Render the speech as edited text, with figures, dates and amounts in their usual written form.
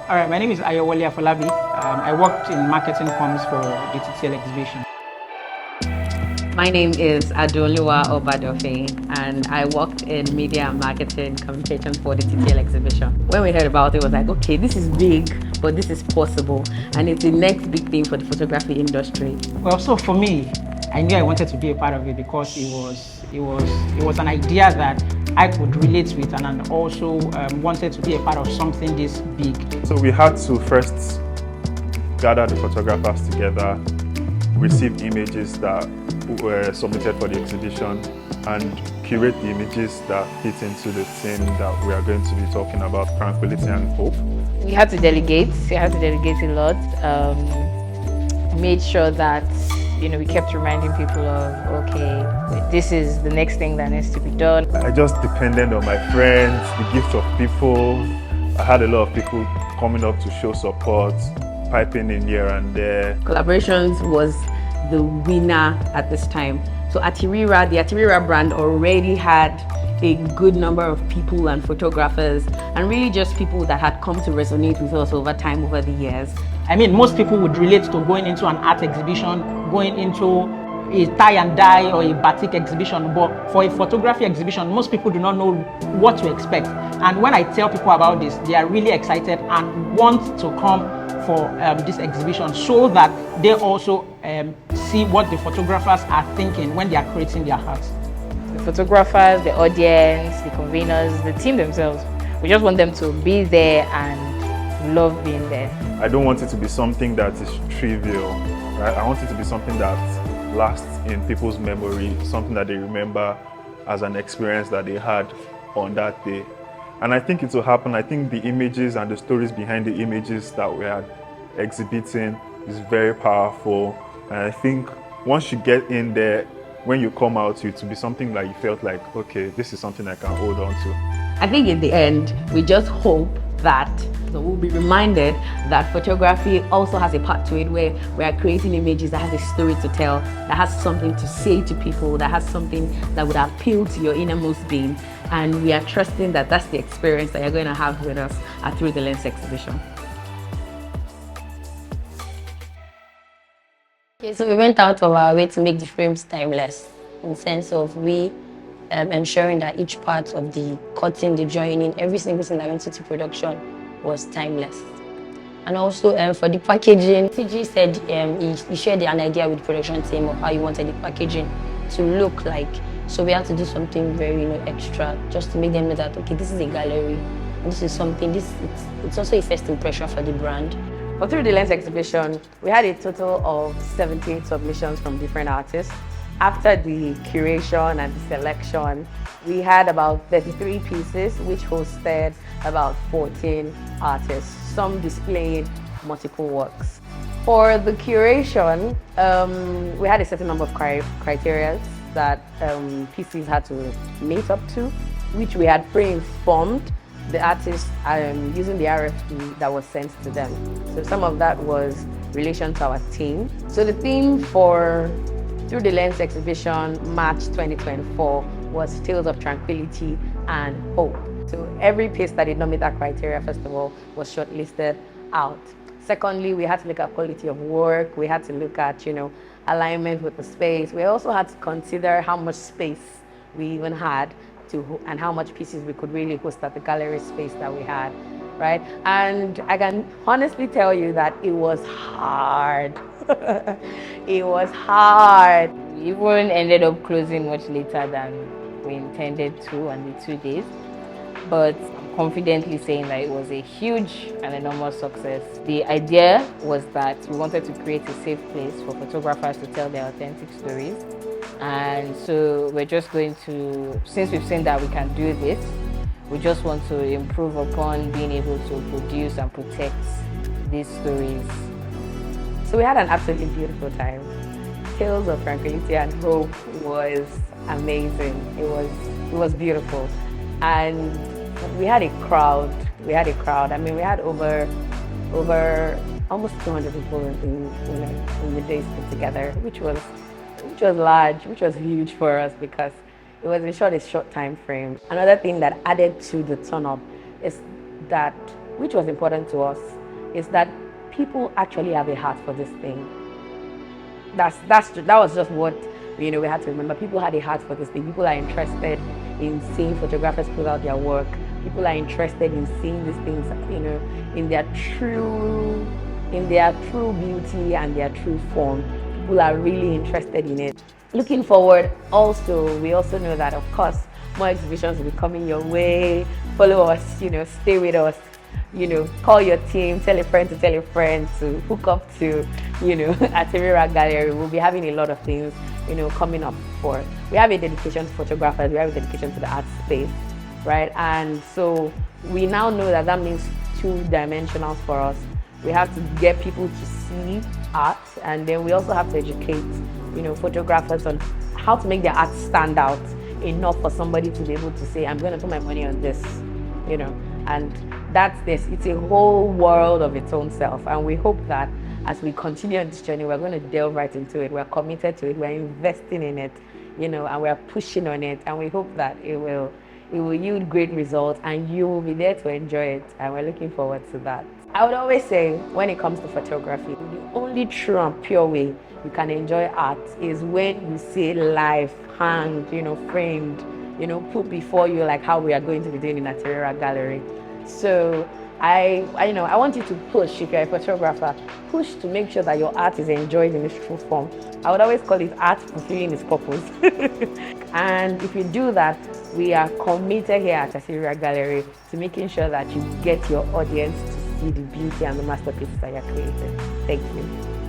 All right, my name is Ayowole Afolabi. I worked in marketing comms for the TTL exhibition. My name is Adoluwa Obadofe, and I worked in media and marketing communications for the TTL exhibition. When we heard about it, it was like, okay, this is big, but this is possible, and it's the next big thing for the photography industry. Well, so for me, I knew I wanted to be a part of it because it was an idea that I could relate with, and I also wanted to be a part of something this big. So we had to first gather the photographers together, receive images that were submitted for the exhibition, and curate the images that fit into the theme that we are going to be talking about, Tranquility and Hope. We had to delegate. A lot. Made sure that we kept reminding people of, okay, this is the next thing that needs to be done. I just depended on my friends, the gift of people. I had a lot of people coming up to show support, piping in here and there. Collaborations was the winner at this time. So the Atirira brand already had a good number of people and photographers, and really just people that had come to resonate with us over time, over the years. I mean, most people would relate to going into an art exhibition, going into a tie and dye or a batik exhibition, but for a photography exhibition, most people do not know what to expect. And when I tell people about this, they are really excited and want to come for this exhibition so that they also see what the photographers are thinking when they are creating their art. The photographers, the audience, the conveners, the team themselves, we just want them to be there and love being there. I don't want it to be something that is trivial, right? I want it to be something that lasts in people's memory, something that they remember as an experience that they had on that day. And I think it will happen. I think the images and the stories behind the images that we are exhibiting is very powerful. And I think once you get in there, when you come out, it will be something that you felt like, okay, this is something I can hold on to. I think in the end, we just hope that we'll be reminded that photography also has a part to it where we are creating images that has a story to tell, that has something to say to people, that has something that would appeal to your innermost being. And we are trusting that that's the experience that you're going to have with us at Through the Lens exhibition. Okay, so we went out of our way to make the frames timeless, in the sense of ensuring that each part of the cutting, the joining, every single thing that went into production was timeless. And also for the packaging, TG said he shared an idea with the production team of how he wanted the packaging to look like. So we had to do something very extra just to make them know that, okay, this is a gallery, and this is something, it's also a first impression for the brand. For Through the Lens exhibition, we had a total of 17 submissions from different artists. After the curation and the selection, we had about 33 pieces, which hosted about 14 artists, some displaying multiple works. For the curation, we had a certain number of criteria that pieces had to meet up to, which we had pre-informed the artists using the RFP that was sent to them. So some of that was relation to our theme. So the theme for Through the Lens exhibition, March 2024, was Tales of Tranquility and Hope. So every piece that did not meet that criteria, first of all, was shortlisted out. Secondly, we had to look at quality of work. We had to look at, alignment with the space. We also had to consider how much space we even had and how much pieces we could really host at the gallery space that we had, right? And I can honestly tell you that it was hard. It was hard. We even ended up closing much later than we intended to on the 2 days. But I'm confidently saying that it was a huge and enormous success. The idea was that we wanted to create a safe place for photographers to tell their authentic stories. And so we're just going to, since we've seen that we can do this, we just want to improve upon being able to produce and protect these stories. So we had an absolutely beautiful time. Tales of Tranquility and Hope was amazing. It was beautiful. And we had a crowd. I mean, we had over almost 200 people in the days put together, which was large, which was huge for us because it was a short time frame. Another thing that added to the turn up is that which was important to us, is that people actually have a heart for this thing. That was just what we had to remember. People had a heart for this thing. People are interested in seeing photographers put out their work. People are interested in seeing these things, in their true beauty and their true form. People are really interested in it. Looking forward, we also know that, of course, more exhibitions will be coming your way. Follow us, stay with us. Call your team, tell a friend to hook up to, Atirira Gallery. We'll be having a lot of things, coming up for. We have a dedication to photographers, we have a dedication to the art space, right? And so we now know that means two dimensionals for us. We have to get people to see art, and then we also have to educate, photographers on how to make their art stand out enough for somebody to be able to say, I'm going to put my money on this, and that's this. It's a whole world of its own self, and we hope that as we continue on this journey, we're going to delve right into it. We're committed to it. We're investing in it, and we're pushing on it, and we hope that it will yield great results, and you will be there to enjoy it, and we're looking forward to that. I would always say, when it comes to photography, the only true and pure way you can enjoy art is when you see it live, hanged, framed, put before you, like how we are going to be doing in Atirira Gallery. So I want you to push. If you're a photographer, push to make sure that your art is enjoyed in its true form. I would always call it art fulfilling its purpose. And if you do that, we are committed here at Atirira Gallery to making sure that you get your audience to see the beauty and the masterpieces that you're creating. Thank you.